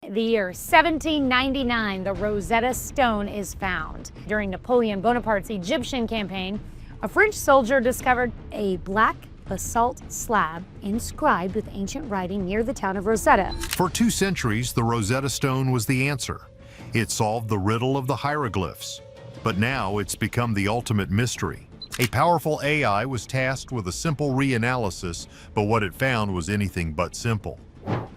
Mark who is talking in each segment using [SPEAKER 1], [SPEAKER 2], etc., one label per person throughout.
[SPEAKER 1] The year 1799, the Rosetta Stone is found. During Napoleon Bonaparte's Egyptian campaign, a French soldier discovered a black basalt slab inscribed with ancient writing near the town of Rosetta.
[SPEAKER 2] For 2 centuries, the Rosetta Stone was the answer. It solved the riddle of the hieroglyphs. But now it's become the ultimate mystery. A powerful AI was tasked with a simple reanalysis, but what it found was anything but simple.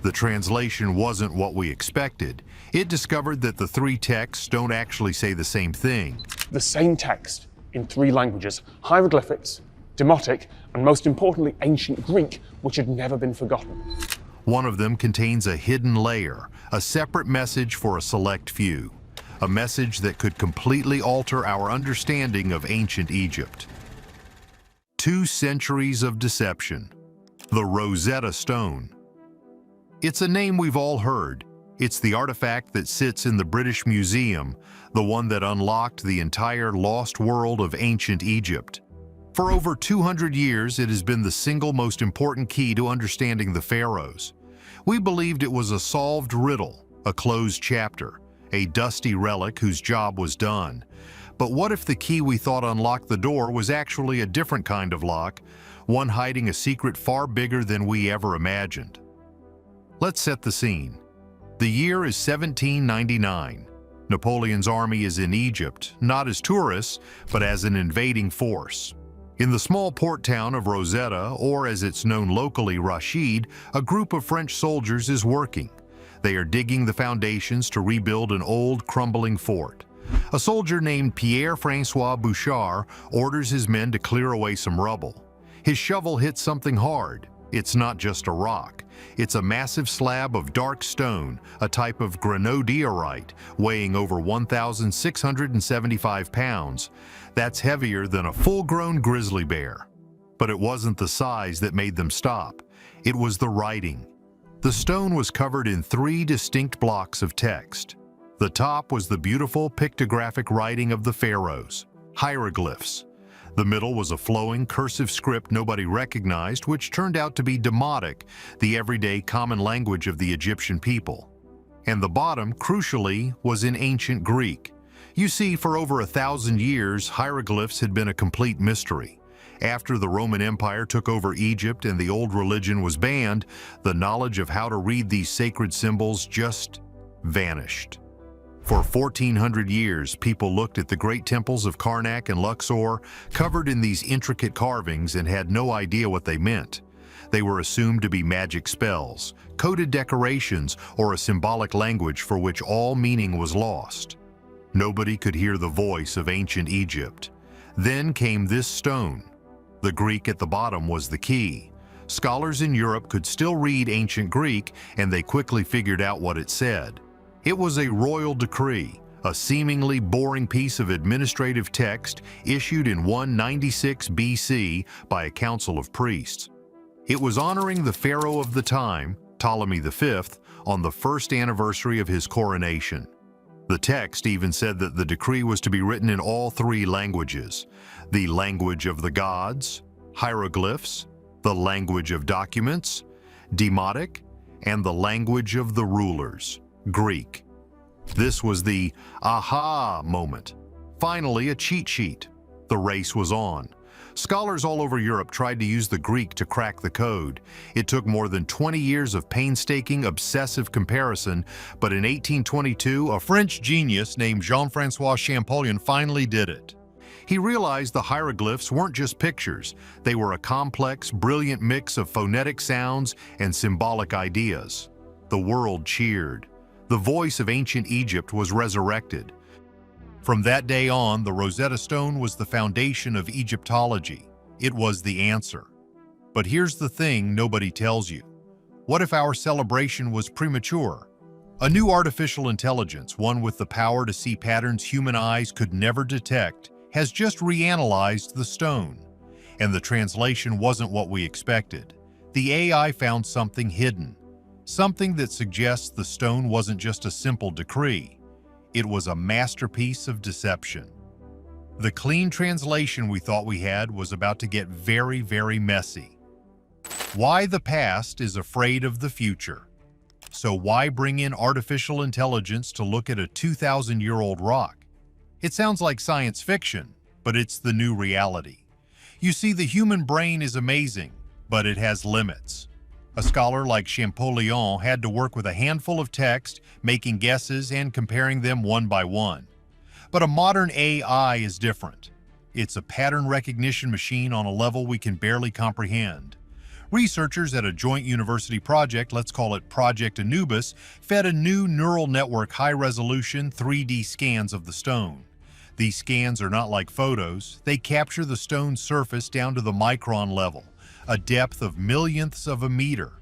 [SPEAKER 2] The translation wasn't what we expected. It discovered that the 3 texts don't actually say the same thing.
[SPEAKER 3] The same text in 3 languages: hieroglyphics, Demotic, and most importantly, ancient Greek, which had never been forgotten.
[SPEAKER 2] One of them contains a hidden layer, a separate message for a select few. A message that could completely alter our understanding of ancient Egypt. 2 centuries of deception. The Rosetta Stone. It's a name we've all heard. It's the artifact that sits in the British Museum, the one that unlocked the entire lost world of ancient Egypt. For over 200 years, it has been the single most important key to understanding the pharaohs. We believed it was a solved riddle, a closed chapter, a dusty relic whose job was done. But what if the key we thought unlocked the door was actually a different kind of lock, one hiding a secret far bigger than we ever imagined? Let's set the scene. The year is 1799. Napoleon's army is in Egypt, not as tourists, but as an invading force. In the small port town of Rosetta, or as it's known locally, Rashid, a group of French soldiers is working. They are digging the foundations to rebuild an old, crumbling fort. A soldier named Pierre-François Bouchard orders his men to clear away some rubble. His shovel hits something hard. It's not just a rock. It's a massive slab of dark stone, a type of granodiorite, weighing over 1,675 pounds. That's heavier than a full-grown grizzly bear. But it wasn't the size that made them stop. It was the writing. The stone was covered in 3 distinct blocks of text. The top was the beautiful pictographic writing of the pharaohs, hieroglyphs. The middle was a flowing, cursive script nobody recognized, which turned out to be Demotic, the everyday common language of the Egyptian people. And the bottom, crucially, was in ancient Greek. You see, for over 1,000 years, hieroglyphs had been a complete mystery. After the Roman Empire took over Egypt and the old religion was banned, the knowledge of how to read these sacred symbols just vanished. For 1,400 years, people looked at the great temples of Karnak and Luxor, covered in these intricate carvings, and had no idea what they meant. They were assumed to be magic spells, coded decorations, or a symbolic language for which all meaning was lost. Nobody could hear the voice of ancient Egypt. Then came this stone. The Greek at the bottom was the key. Scholars in Europe could still read ancient Greek, and they quickly figured out what it said. It was a royal decree, a seemingly boring piece of administrative text issued in 196 BC by a council of priests. It was honoring the pharaoh of the time, Ptolemy V, on the first anniversary of his coronation. The text even said that the decree was to be written in all 3 languages: the language of the gods, hieroglyphs, the language of documents, Demotic, and the language of the rulers, Greek. This was the aha moment. Finally, a cheat sheet. The race was on. Scholars all over Europe tried to use the Greek to crack the code. It took more than 20 years of painstaking, obsessive comparison, but in 1822, a French genius named Jean-François Champollion finally did it. He realized the hieroglyphs weren't just pictures. They were a complex, brilliant mix of phonetic sounds and symbolic ideas. The world cheered. The voice of ancient Egypt was resurrected. From that day on, the Rosetta Stone was the foundation of Egyptology. It was the answer. But here's the thing nobody tells you. What if our celebration was premature? A new artificial intelligence, one with the power to see patterns human eyes could never detect, has just reanalyzed the stone. And the translation wasn't what we expected. The AI found something hidden. Something that suggests the stone wasn't just a simple decree. It was a masterpiece of deception. The clean translation we thought we had was about to get very, very messy. Why the past is afraid of the future. So why bring in artificial intelligence to look at a 2,000-year-old rock? It sounds like science fiction, but it's the new reality. You see, the human brain is amazing, but it has limits. A scholar like Champollion had to work with a handful of text, making guesses and comparing them one by one. But a modern AI is different. It's a pattern recognition machine on a level we can barely comprehend. Researchers at a joint university project, let's call it Project Anubis, fed a new neural network high-resolution 3D scans of the stone. These scans are not like photos. They capture the stone's surface down to the micron level, a depth of millionths of a meter.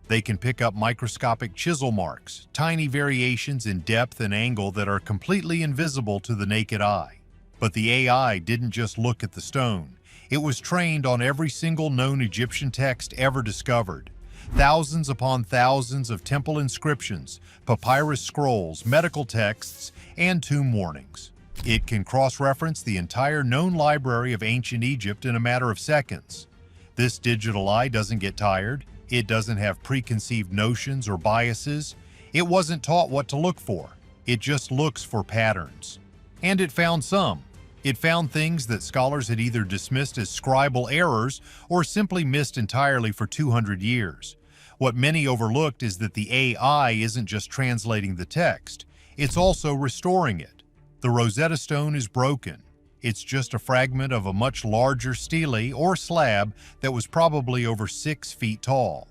[SPEAKER 2] They can pick up microscopic chisel marks, tiny variations in depth and angle that are completely invisible to the naked eye. But the AI didn't just look at the stone. It was trained on every single known Egyptian text ever discovered. Thousands upon thousands of temple inscriptions, papyrus scrolls, medical texts, and tomb warnings. It can cross-reference the entire known library of ancient Egypt in a matter of seconds. This digital eye doesn't get tired. It doesn't have preconceived notions or biases. It wasn't taught what to look for. It just looks for patterns. And it found some. It found things that scholars had either dismissed as scribal errors or simply missed entirely for 200 years. What many overlooked is that the AI isn't just translating the text, it's also restoring it. The Rosetta Stone is broken. It's just a fragment of a much larger stele or slab that was probably over 6 feet tall.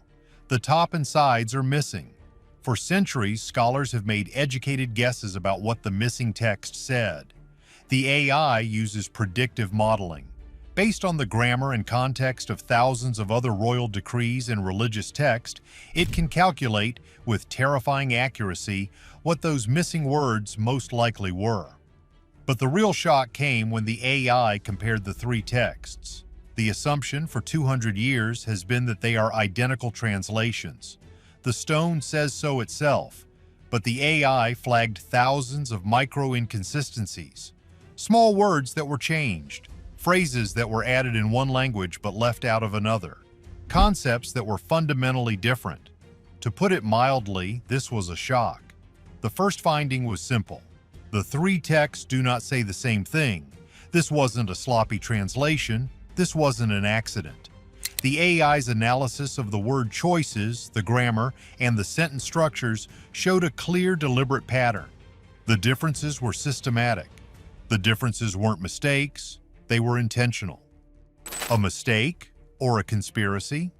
[SPEAKER 2] The top and sides are missing. For centuries, scholars have made educated guesses about what the missing text said. The AI uses predictive modeling. Based on the grammar and context of thousands of other royal decrees and religious text, it can calculate, with terrifying accuracy, what those missing words most likely were. But the real shock came when the AI compared the 3 texts. The assumption for 200 years has been that they are identical translations. The stone says so itself, but the AI flagged thousands of micro-inconsistencies. Small words that were changed, phrases that were added in one language but left out of another, concepts that were fundamentally different. To put it mildly, this was a shock. The first finding was simple. The 3 texts do not say the same thing. This wasn't a sloppy translation. This wasn't an accident. The AI's analysis of the word choices, the grammar, and the sentence structures showed a clear, deliberate pattern. The differences were systematic. The differences weren't mistakes, they were intentional. A mistake or a conspiracy?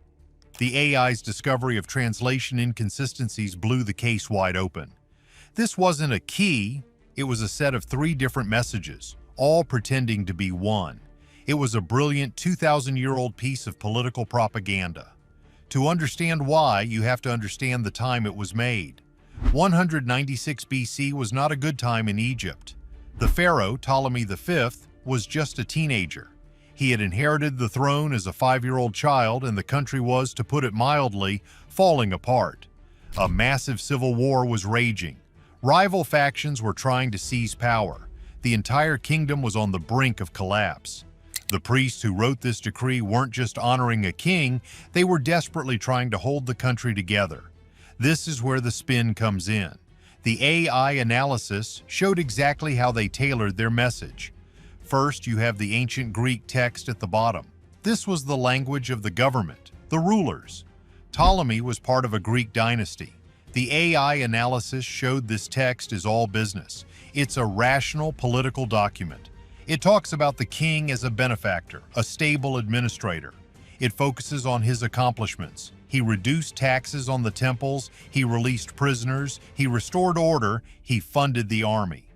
[SPEAKER 2] The AI's discovery of translation inconsistencies blew the case wide open. This wasn't a key, it was a set of 3 different messages, all pretending to be one. It was a brilliant 2,000-year-old piece of political propaganda. To understand why, you have to understand the time it was made. 196 BC was not a good time in Egypt. The pharaoh, Ptolemy V, was just a teenager. He had inherited the throne as a 5-year-old child, and the country was, to put it mildly, falling apart. A massive civil war was raging. Rival factions were trying to seize power. The entire kingdom was on the brink of collapse. The priests who wrote this decree weren't just honoring a king, they were desperately trying to hold the country together. This is where the spin comes in. The AI analysis showed exactly how they tailored their message. First, you have the ancient Greek text at the bottom. This was the language of the government, the rulers. Ptolemy was part of a Greek dynasty. The AI analysis showed this text is all business. It's a rational political document. It talks about the king as a benefactor, a stable administrator. It focuses on his accomplishments. He reduced taxes on the temples, he released prisoners, he restored order, he funded the army.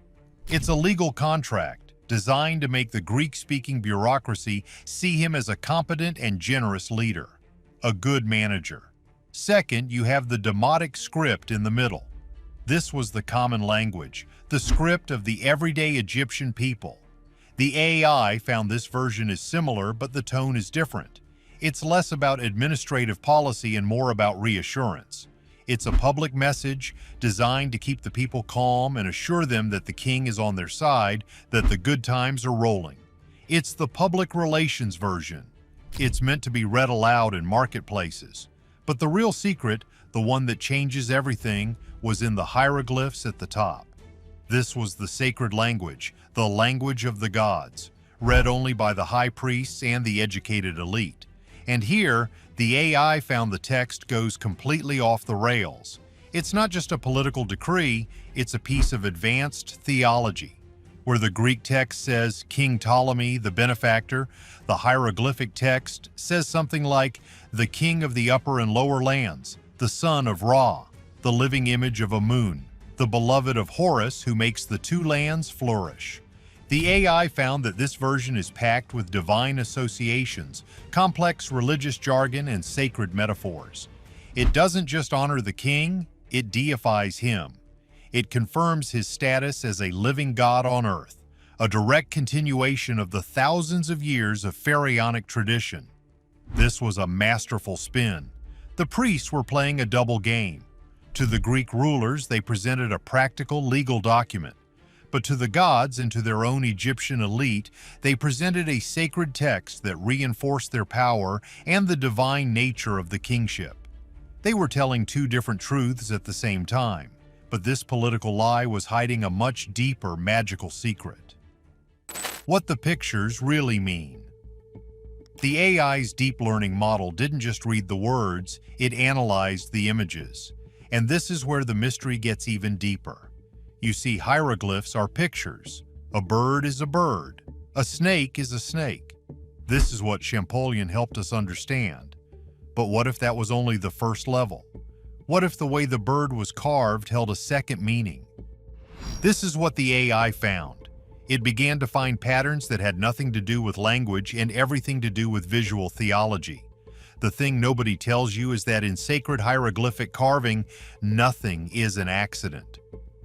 [SPEAKER 2] It's a legal contract designed to make the Greek-speaking bureaucracy see him as a competent and generous leader, a good manager. Second, you have the Demotic script in the middle. This was the common language, the script of the everyday Egyptian people. The AI found this version is similar, but the tone is different. It's less about administrative policy and more about reassurance. It's a public message designed to keep the people calm and assure them that the king is on their side, that the good times are rolling. It's the public relations version. It's meant to be read aloud in marketplaces. But the real secret, the one that changes everything, was in the hieroglyphs at the top. This was the sacred language, the language of the gods, read only by the high priests and the educated elite. And here, the AI found the text goes completely off the rails. It's not just a political decree, it's a piece of advanced theology. Where the Greek text says King Ptolemy, the benefactor, the hieroglyphic text says something like the king of the upper and lower lands, the son of Ra, the living image of a moon, the beloved of Horus who makes the two lands flourish. The AI found that this version is packed with divine associations, complex religious jargon, and sacred metaphors. It doesn't just honor the king, it deifies him. It confirms his status as a living God on earth, a direct continuation of the thousands of years of pharaonic tradition. This was a masterful spin. The priests were playing a double game. To the Greek rulers, they presented a practical legal document. But to the gods and to their own Egyptian elite, they presented a sacred text that reinforced their power and the divine nature of the kingship. They were telling two different truths at the same time, but this political lie was hiding a much deeper magical secret. What the pictures really mean. The AI's deep learning model didn't just read the words, it analyzed the images. And this is where the mystery gets even deeper. You see, hieroglyphs are pictures. A bird is a bird. A snake is a snake. This is what Champollion helped us understand. But what if that was only the first level? What if the way the bird was carved held a second meaning? This is what the AI found. It began to find patterns that had nothing to do with language and everything to do with visual theology. The thing nobody tells you is that in sacred hieroglyphic carving, nothing is an accident.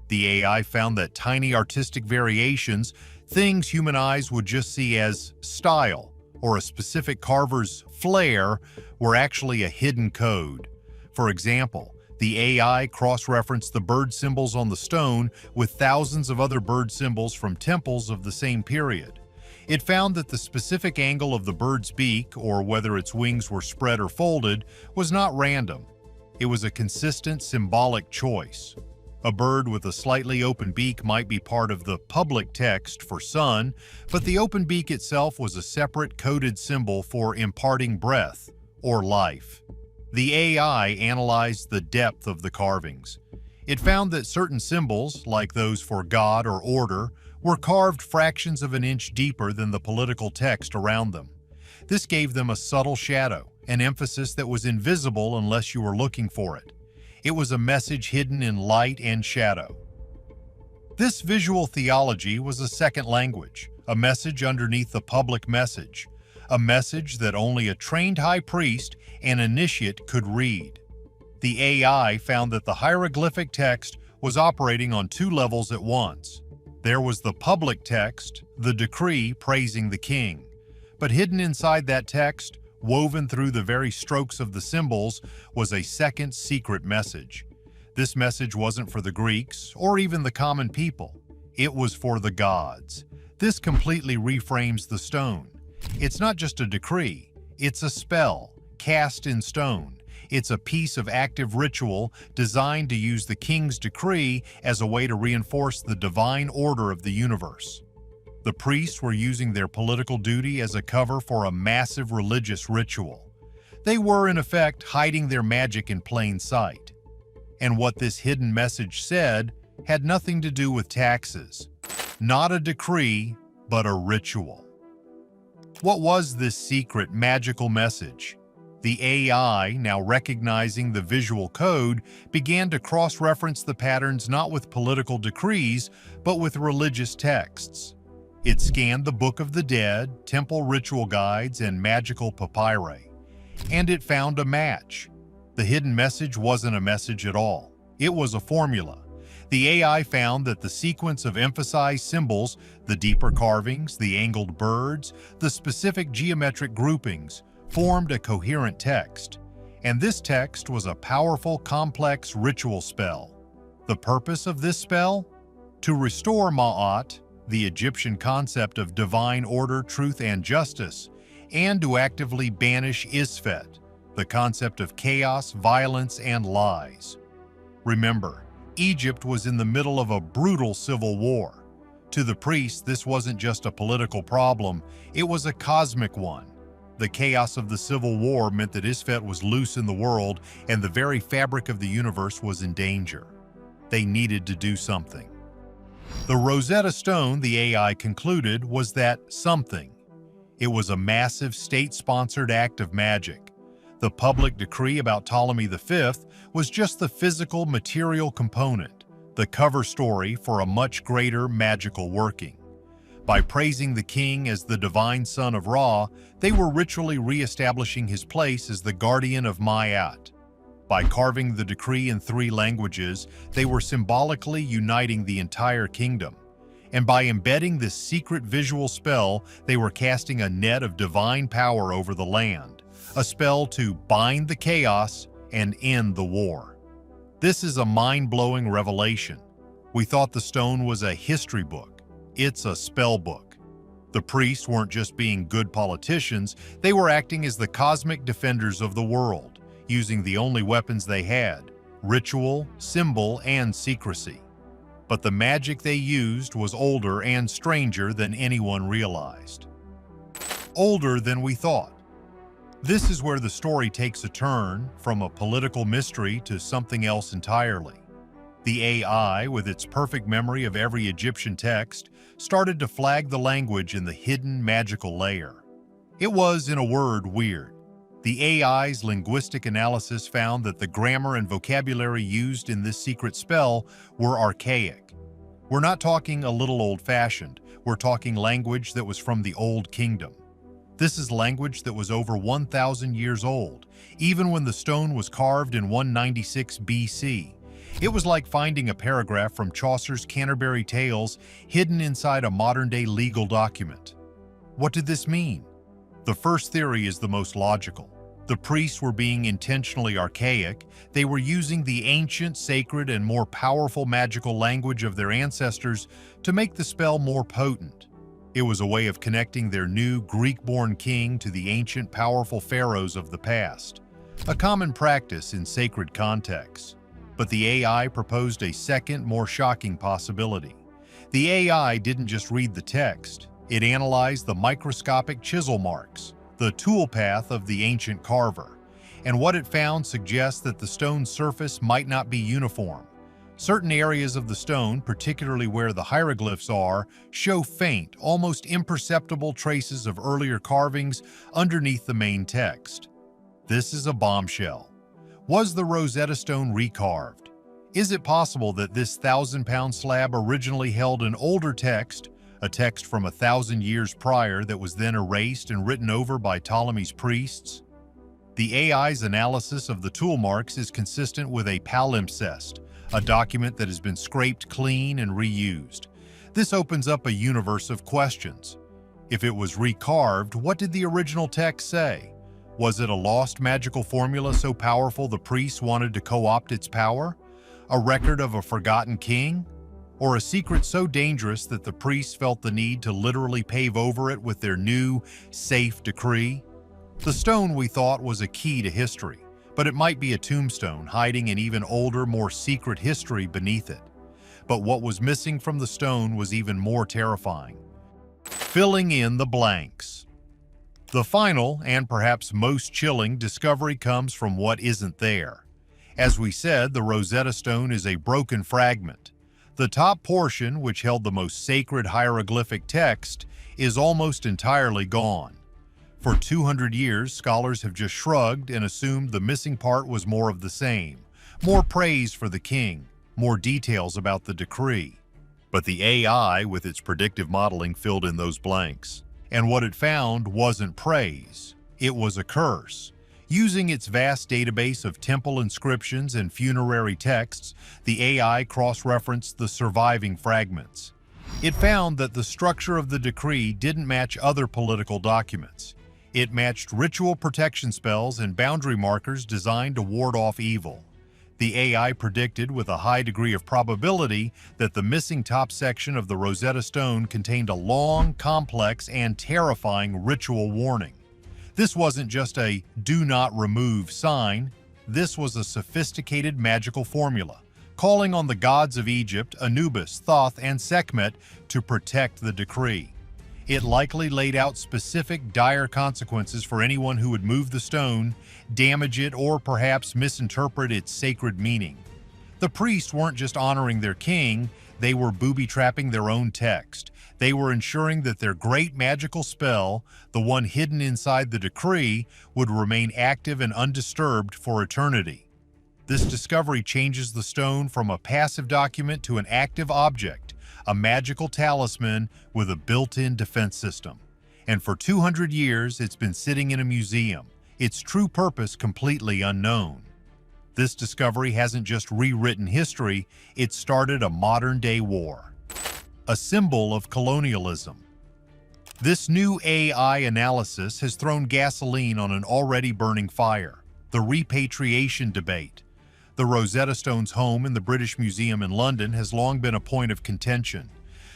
[SPEAKER 2] The AI found that tiny artistic variations, things human eyes would just see as style or a specific carver's flair, were actually a hidden code. For example, the AI cross-referenced the bird symbols on the stone with thousands of other bird symbols from temples of the same period. It found that the specific angle of the bird's beak, or whether its wings were spread or folded, was not random. It was a consistent symbolic choice. A bird with a slightly open beak might be part of the public text for sun, but the open beak itself was a separate coded symbol for imparting breath or life. The AI analyzed the depth of the carvings. It found that certain symbols, like those for God or order, were carved fractions of an inch deeper than the political text around them. This gave them a subtle shadow, an emphasis that was invisible unless you were looking for it. It was a message hidden in light and shadow. This visual theology was a second language, a message underneath the public message, a message that only a trained high priest and initiate could read. The AI found that the hieroglyphic text was operating on two levels at once. There was the public text, the decree praising the king. But hidden inside that text, woven through the very strokes of the symbols, was a second secret message. This message wasn't for the Greeks or even the common people. It was for the gods. This completely reframes the stone. It's not just a decree, it's a spell cast in stone. It's a piece of active ritual designed to use the king's decree as a way to reinforce the divine order of the universe. The priests were using their political duty as a cover for a massive religious ritual. They were, in effect, hiding their magic in plain sight. And what this hidden message said had nothing to do with taxes. Not a decree, but a ritual. What was this secret, magical message? The AI, now recognizing the visual code, began to cross-reference the patterns not with political decrees, but with religious texts. It scanned the Book of the Dead, temple ritual guides, and magical papyri. And it found a match. The hidden message wasn't a message at all. It was a formula. The AI found that the sequence of emphasized symbols, the deeper carvings, the angled birds, the specific geometric groupings, formed a coherent text. And this text was a powerful, complex ritual spell. The purpose of this spell? To restore Ma'at, the Egyptian concept of divine order, truth, and justice, and to actively banish Isfet, the concept of chaos, violence, and lies. Remember, Egypt was in the middle of a brutal civil war. To the priests, this wasn't just a political problem, it was a cosmic one. The chaos of the civil war meant that Isfet was loose in the world and the very fabric of the universe was in danger. They needed to do something. The Rosetta Stone, the AI concluded, was that something. It was a massive state-sponsored act of magic. The public decree about Ptolemy V was just the physical, material component, the cover story for a much greater magical working. By praising the king as the divine son of Ra, they were ritually re-establishing his place as the guardian of Ma'at. By carving the decree in 3 languages, they were symbolically uniting the entire kingdom. And by embedding this secret visual spell, they were casting a net of divine power over the land, a spell to bind the chaos and end the war. This is a mind-blowing revelation. We thought the stone was a history book. It's a spell book. The priests weren't just being good politicians, they were acting as the cosmic defenders of the world, using the only weapons they had: ritual, symbol, and secrecy. But the magic they used was older and stranger than anyone realized. Older than we thought. This is where the story takes a turn from a political mystery to something else entirely. The AI, with its perfect memory of every Egyptian text, started to flag the language in the hidden magical layer. It was, in a word, weird. The AI's linguistic analysis found that the grammar and vocabulary used in this secret spell were archaic. We're not talking a little old-fashioned, we're talking language that was from the Old Kingdom. This is language that was over 1,000 years old, even when the stone was carved in 196 BC. It was like finding a paragraph from Chaucer's Canterbury Tales hidden inside a modern-day legal document. What did this mean? The first theory is the most logical. The priests were being intentionally archaic. They were using the ancient, sacred, and more powerful magical language of their ancestors to make the spell more potent. It was a way of connecting their new Greek-born king to the ancient, powerful pharaohs of the past, a common practice in sacred contexts. But the AI proposed a second, more shocking possibility. The AI didn't just read the text, it analyzed the microscopic chisel marks, the toolpath of the ancient carver, and what it found suggests that the stone's surface might not be uniform. Certain areas of the stone, particularly where the hieroglyphs are, show faint, almost imperceptible traces of earlier carvings underneath the main text. This is a bombshell. Was the Rosetta Stone recarved? Is it possible that this 1,000-pound slab originally held an older text, a text from 1,000 years prior that was then erased and written over by Ptolemy's priests? The AI's analysis of the tool marks is consistent with a palimpsest, a document that has been scraped clean and reused. This opens up a universe of questions. If it was recarved, what did the original text say? Was it a lost magical formula so powerful the priests wanted to co-opt its power? A record of a forgotten king? Or a secret so dangerous that the priests felt the need to literally pave over it with their new, safe decree? The stone, we thought, was a key to history, but it might be a tombstone hiding an even older, more secret history beneath it. But what was missing from the stone was even more terrifying. Filling in the blanks. The final, and perhaps most chilling, discovery comes from what isn't there. As we said, the Rosetta Stone is a broken fragment. The top portion, which held the most sacred hieroglyphic text, is almost entirely gone. For 200 years, scholars have just shrugged and assumed the missing part was more of the same. More praise for the king, more details about the decree. But the AI, with its predictive modeling, filled in those blanks. And what it found wasn't praise, it was a curse. Using its vast database of temple inscriptions and funerary texts, the AI cross-referenced the surviving fragments. It found that the structure of the decree didn't match other political documents. It matched ritual protection spells and boundary markers designed to ward off evil. The AI predicted with a high degree of probability that the missing top section of the Rosetta Stone contained a long, complex, and terrifying ritual warning. This wasn't just a "do not remove" sign. This was a sophisticated magical formula, calling on the gods of Egypt, Anubis, Thoth, and Sekhmet, to protect the decree. It likely laid out specific, dire consequences for anyone who would move the stone, damage it, or perhaps misinterpret its sacred meaning. The priests weren't just honoring their king, they were booby-trapping their own text. They were ensuring that their great magical spell, the one hidden inside the decree, would remain active and undisturbed for eternity. This discovery changes the stone from a passive document to an active object, a magical talisman with a built-in defense system. And for 200 years, it's been sitting in a museum, its true purpose completely unknown. This discovery hasn't just rewritten history, it started a modern-day war. A symbol of colonialism. This new AI analysis has thrown gasoline on an already burning fire, the repatriation debate. The Rosetta Stone's home in the British Museum in London has long been a point of contention.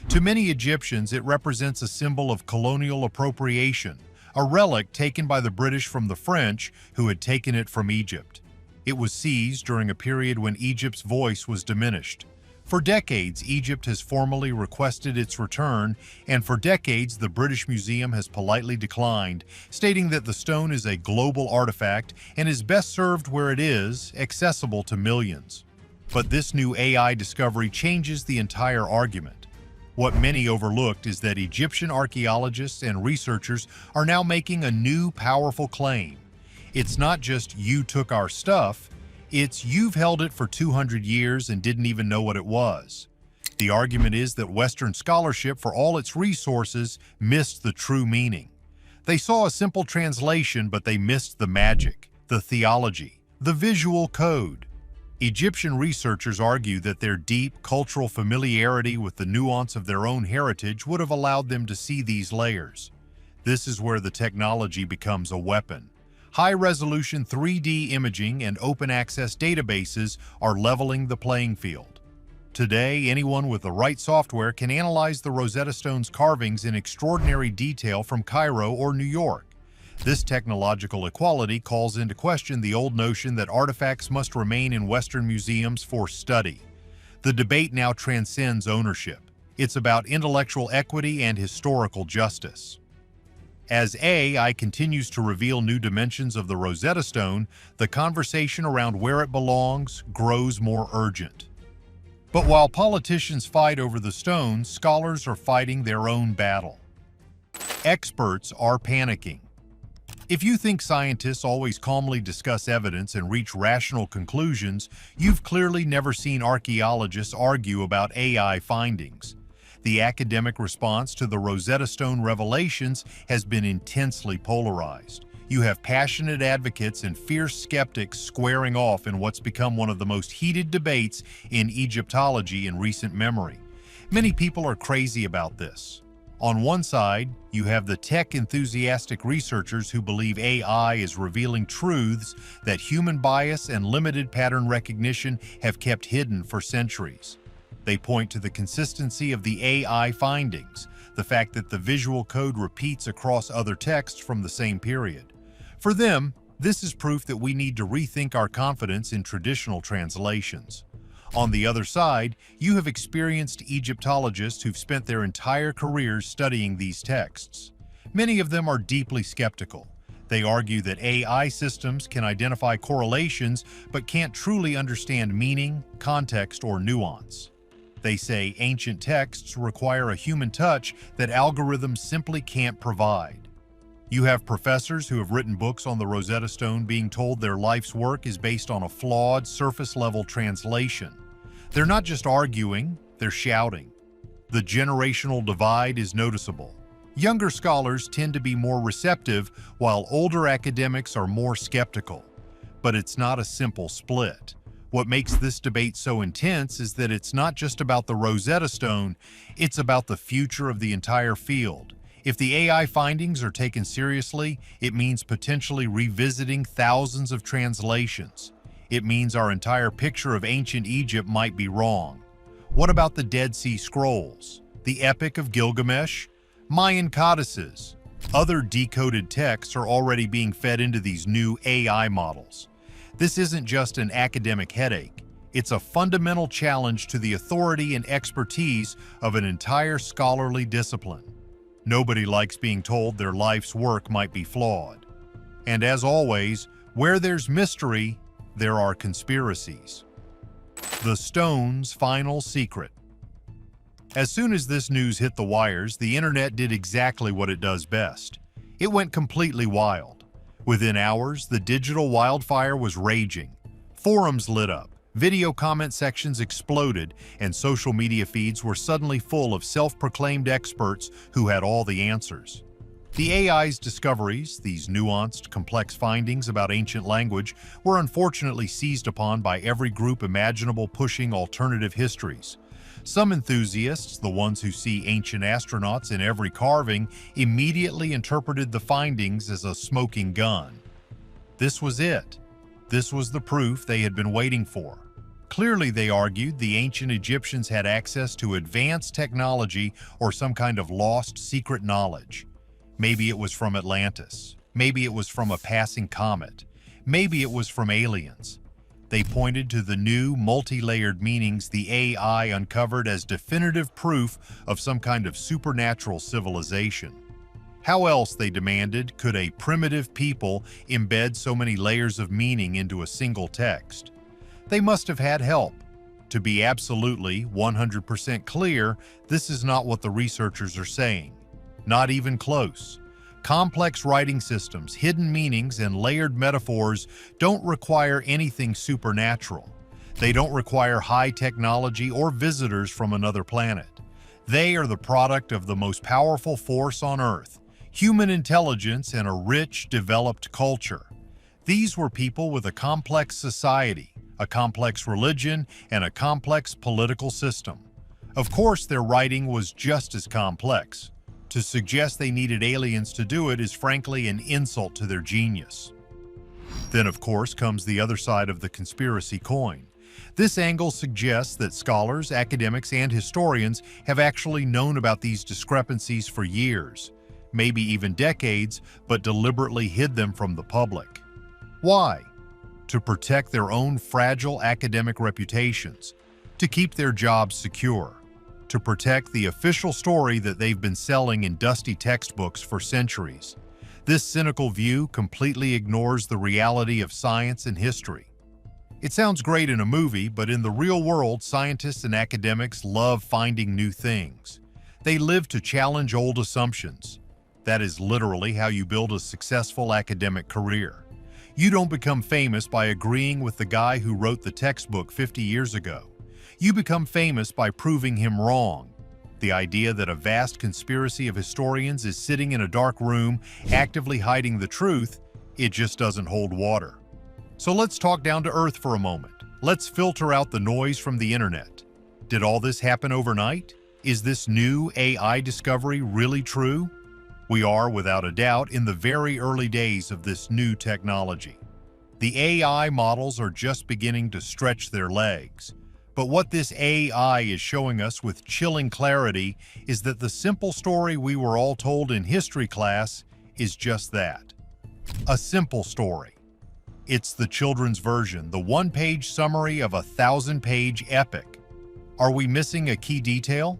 [SPEAKER 2] To many Egyptians, it represents a symbol of colonial appropriation, a relic taken by the British from the French who had taken it from Egypt. It was seized during a period when Egypt's voice was diminished. For decades, Egypt has formally requested its return, and for decades, the British Museum has politely declined, stating that the stone is a global artifact and is best served where it is, accessible to millions. But this new AI discovery changes the entire argument. What many overlooked is that Egyptian archaeologists and researchers are now making a new, powerful claim. It's not just "you took our stuff," it's "you've held it for 200 years and didn't even know what it was." The argument is that Western scholarship, for all its resources, missed the true meaning. They saw a simple translation, but they missed the magic, the theology, the visual code. Egyptian researchers argue that their deep cultural familiarity with the nuance of their own heritage would have allowed them to see these layers. This is where the technology becomes a weapon. High-resolution 3D imaging and open-access databases are leveling the playing field. Today, anyone with the right software can analyze the Rosetta Stone's carvings in extraordinary detail from Cairo or New York. This technological equality calls into question the old notion that artifacts must remain in Western museums for study. The debate now transcends ownership. It's about intellectual equity and historical justice. As AI continues to reveal new dimensions of the Rosetta Stone, the conversation around where it belongs grows more urgent. But while politicians fight over the stone, scholars are fighting their own battle. Experts are panicking. If you think scientists always calmly discuss evidence and reach rational conclusions, you've clearly never seen archaeologists argue about AI findings. The academic response to the Rosetta Stone revelations has been intensely polarized. You have passionate advocates and fierce skeptics squaring off in what's become one of the most heated debates in Egyptology in recent memory. Many people are crazy about this. On one side, you have the tech-enthusiastic researchers who believe AI is revealing truths that human bias and limited pattern recognition have kept hidden for centuries. They point to the consistency of the AI findings, the fact that the visual code repeats across other texts from the same period. For them, this is proof that we need to rethink our confidence in traditional translations. On the other side, you have experienced Egyptologists who've spent their entire careers studying these texts. Many of them are deeply skeptical. They argue that AI systems can identify correlations but can't truly understand meaning, context, or nuance. They say ancient texts require a human touch that algorithms simply can't provide. You have professors who have written books on the Rosetta Stone being told their life's work is based on a flawed, surface-level translation. They're not just arguing, they're shouting. The generational divide is noticeable. Younger scholars tend to be more receptive, while older academics are more skeptical. But it's not a simple split. What makes this debate so intense is that it's not just about the Rosetta Stone, it's about the future of the entire field. If the AI findings are taken seriously, it means potentially revisiting thousands of translations. It means our entire picture of ancient Egypt might be wrong. What about the Dead Sea Scrolls, the Epic of Gilgamesh, Mayan codices, Other decoded texts are already being fed into these new AI models. This isn't just an academic headache. It's a fundamental challenge to the authority and expertise of an entire scholarly discipline. Nobody likes being told their life's work might be flawed. And as always, where there's mystery, there are conspiracies. The stone's final secret. As soon as this news hit the wires, the internet did exactly what it does best. It went completely wild. Within hours, the digital wildfire was raging. Forums lit up, video comment sections exploded, and social media feeds were suddenly full of self-proclaimed experts who had all the answers. The AI's discoveries, these nuanced, complex findings about ancient language, were unfortunately seized upon by every group imaginable pushing alternative histories. Some enthusiasts, the ones who see ancient astronauts in every carving, immediately interpreted the findings as a smoking gun. This was it. This was the proof they had been waiting for. Clearly, they argued, the ancient Egyptians had access to advanced technology or some kind of lost secret knowledge. Maybe it was from Atlantis. Maybe it was from a passing comet. Maybe it was from aliens. They pointed to the new, multi-layered meanings the AI uncovered as definitive proof of some kind of supernatural civilization. How else, they demanded, could a primitive people embed so many layers of meaning into a single text? They must have had help. To be absolutely 100% clear, this is not what the researchers are saying. Not even close. Complex writing systems, hidden meanings, and layered metaphors don't require anything supernatural. They don't require high technology or visitors from another planet. They are the product of the most powerful force on Earth, human intelligence and a rich, developed culture. These were people with a complex society, a complex religion, and a complex political system. Of course, their writing was just as complex. To suggest they needed aliens to do it is frankly an insult to their genius. Then, of course, comes the other side of the conspiracy coin. This angle suggests that scholars, academics, and historians have actually known about these discrepancies for years, maybe even decades, but deliberately hid them from the public. Why? To protect their own fragile academic reputations, to keep their jobs secure, to protect the official story that they've been selling in dusty textbooks for centuries. This cynical view completely ignores the reality of science and history. It sounds great in a movie, but in the real world, scientists and academics love finding new things. They live to challenge old assumptions. That is literally how you build a successful academic career. You don't become famous by agreeing with the guy who wrote the textbook 50 years ago. You become famous by proving him wrong. The idea that a vast conspiracy of historians is sitting in a dark room, actively hiding the truth, it just doesn't hold water. So let's talk down to earth for a moment. Let's filter out the noise from the internet. Did all this happen overnight? Is this new AI discovery really true? We are, without a doubt, in the very early days of this new technology. The AI models are just beginning to stretch their legs. But what this AI is showing us with chilling clarity is that the simple story we were all told in history class is just that. A simple story. It's the children's version, the one-page summary of a 1,000-page epic. Are we missing a key detail?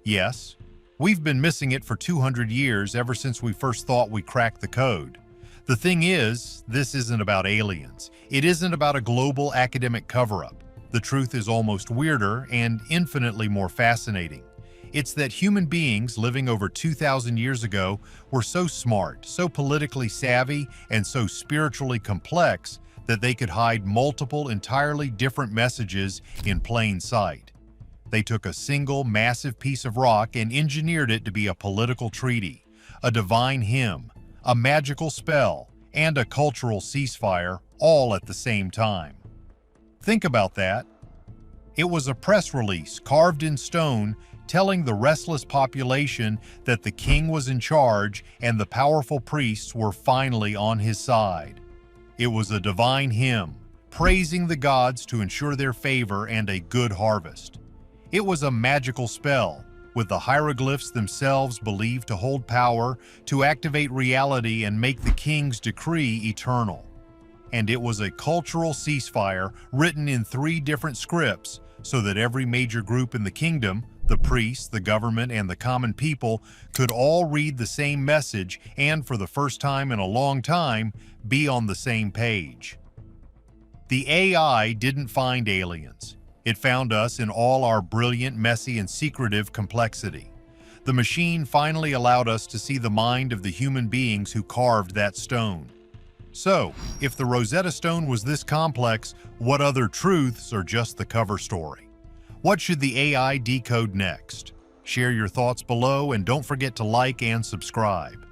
[SPEAKER 2] Yes. We've been missing it for 200 years, ever since we first thought we cracked the code. The thing is, this isn't about aliens. It isn't about a global academic cover-up. The truth is almost weirder and infinitely more fascinating. It's that human beings living over 2,000 years ago were so smart, so politically savvy, and so spiritually complex that they could hide multiple entirely different messages in plain sight. They took a single massive piece of rock and engineered it to be a political treaty, a divine hymn, a magical spell, and a cultural ceasefire, all at the same time. Think about that. It was a press release carved in stone telling the restless population that the king was in charge and the powerful priests were finally on his side. It was a divine hymn, praising the gods to ensure their favor and a good harvest. It was a magical spell, with the hieroglyphs themselves believed to hold power to activate reality and make the king's decree eternal. And it was a cultural ceasefire written in 3 different scripts so that every major group in the kingdom, the priests, the government, and the common people, could all read the same message and, for the first time in a long time, be on the same page. The AI didn't find aliens. It found us in all our brilliant, messy, and secretive complexity. The machine finally allowed us to see the mind of the human beings who carved that stone. So, if the Rosetta Stone was this complex, what other truths are just the cover story? What should the AI decode next? Share your thoughts below and don't forget to like and subscribe.